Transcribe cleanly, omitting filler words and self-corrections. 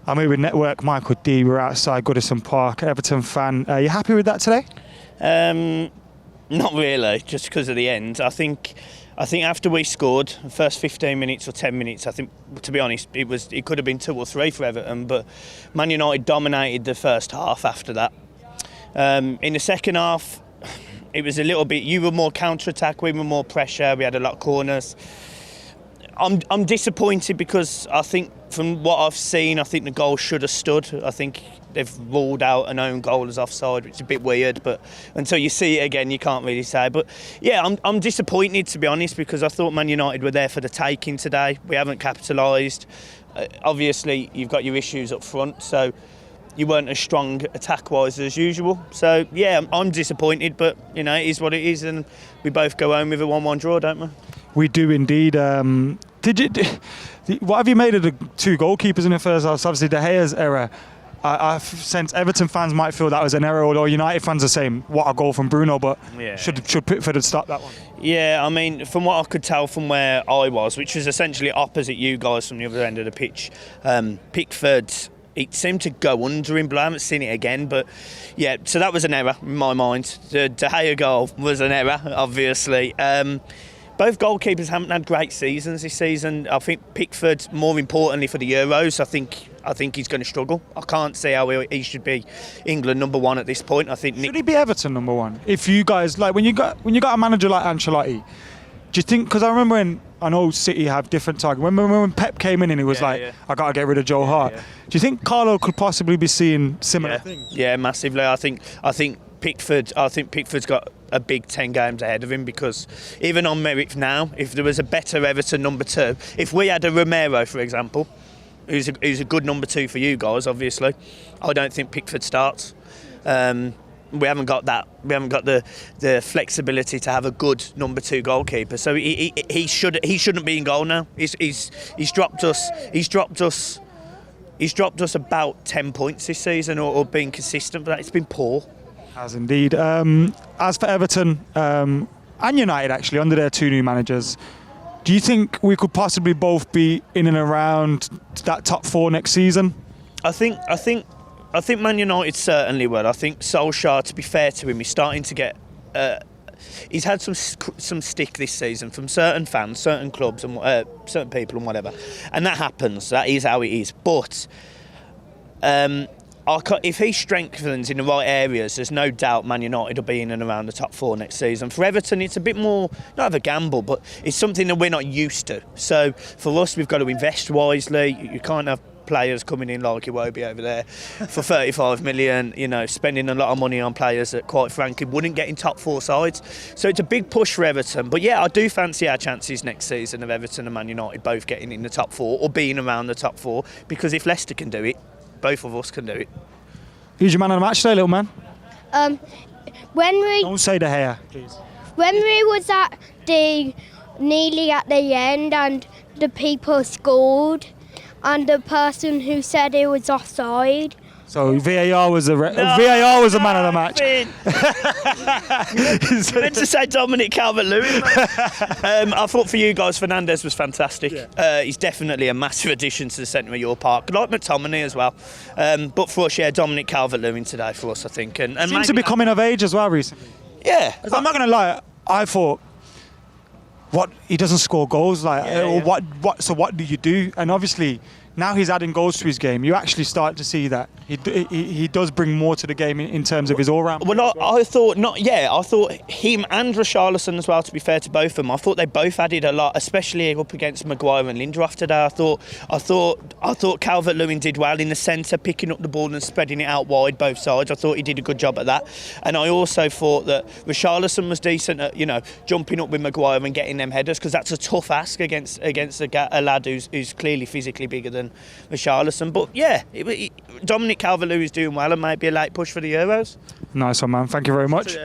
I'm here with Network Michael D. We're outside Goodison Park, Everton fan. Are you happy with that today? Not really, just because of the end. I think after we scored, the first 15 minutes or 10 minutes, I think, to be honest, it could have been 2 or 3 for Everton, but Man United dominated the first half after that. In the second half, it was a little bit, you were more counter-attack, we were more pressure, we had a lot of corners. I'm disappointed because I think from what I've seen, I think the goal should have stood. I think they've ruled out an own goal as offside, which is a bit weird, but until you see it again, you can't really say. But yeah, I'm disappointed, to be honest, because I thought Man United were there for the taking today. We haven't capitalised. Obviously, you've got your issues up front, so you weren't as strong attack-wise as usual. So yeah, I'm disappointed, but you know, it is what it is, and we both go home with a 1-1 draw, don't we? We do indeed. What have you made of the 2 goalkeepers in the first half? So obviously De Gea's error. I sense Everton fans might feel that was an error, although United fans are saying, what a goal from Bruno, but should Pickford have stopped that one? Yeah, I mean, from what I could tell from where I was, which was essentially opposite you guys from the other end of the pitch, Pickford, it seemed to go under him, but I haven't seen it again. But yeah, so that was an error in my mind. The De Gea goal was an error, obviously. Both goalkeepers haven't had great seasons this season. I think Pickford, more importantly for the Euros, I think he's going to struggle. I can't see how he should be England #1 at this point. I think should he be Everton #1? If you guys, like, when you got a manager like Ancelotti, do you think? Because I remember I know City have different targets. When Pep came in and he was I got to get rid of Joe Hart. Yeah. Do you think Carlo could possibly be seeing similar things? Yeah, massively. I think Pickford's got a big 10 games ahead of him, because even on merit now, if there was a better Everton #2, if we had a Romero, for example, who's a good #2 for you guys, obviously, I don't think Pickford starts. We haven't got that. We haven't got the flexibility to have a good #2 goalkeeper. So he shouldn't be in goal now. He's dropped us. He's dropped us about 10 points this season, or being consistent. But it's been poor. Has indeed. As for Everton and United, actually, under their 2 new managers, do you think we could possibly both be in and around that top 4 next season? I think Man United certainly will. I think Solskjaer, to be fair to him, he's starting to get. He's had some stick this season from certain fans, certain clubs, and certain people, and whatever. And that happens. That is how it is. But if he strengthens in the right areas, there's no doubt Man United will be in and around the top 4 next season. For Everton, it's a bit more, not of a gamble, but it's something that we're not used to. So for us, we've got to invest wisely. You can't have players coming in like Iwobi over there for 35 million, you know, spending a lot of money on players that, quite frankly, wouldn't get in top 4 sides. So it's a big push for Everton. But yeah, I do fancy our chances next season of Everton and Man United both getting in the top 4 or being around the top 4, because if Leicester can do it, both of us can do it. Who's your man of the match today, little man? Don't say De Gea, please. When we was at nearly at the end and the people scored, and the person who said it was offside. So VAR was the man of the match. You meant to say Dominic Calvert-Lewin. I thought for you guys, Fernandes was fantastic. Yeah. He's definitely a massive addition to the centre of your park, like McTominay as well. But for us, Dominic Calvert-Lewin today for us, I think. And seems to be coming of age as well recently. Yeah, I'm not going to lie. I thought, he doesn't score goals, So what do you do? And obviously, now he's adding goals to his game. You actually start to see that he does bring more to the game in terms of his all-round. Well, I thought I thought him and Richarlison as well. To be fair to both of them, I thought they both added a lot, especially up against Maguire and Lindelof today. I thought Calvert-Lewin did well in the centre, picking up the ball and spreading it out wide both sides. I thought he did a good job at that, and I also thought that Richarlison was decent at jumping up with Maguire and getting them headers, because that's a tough ask against a lad who's clearly physically bigger than Richarlison. But yeah, Dominic Calvert-Lewin is doing well and might be a late push for the Euros. Nice one, man. Thank you very much.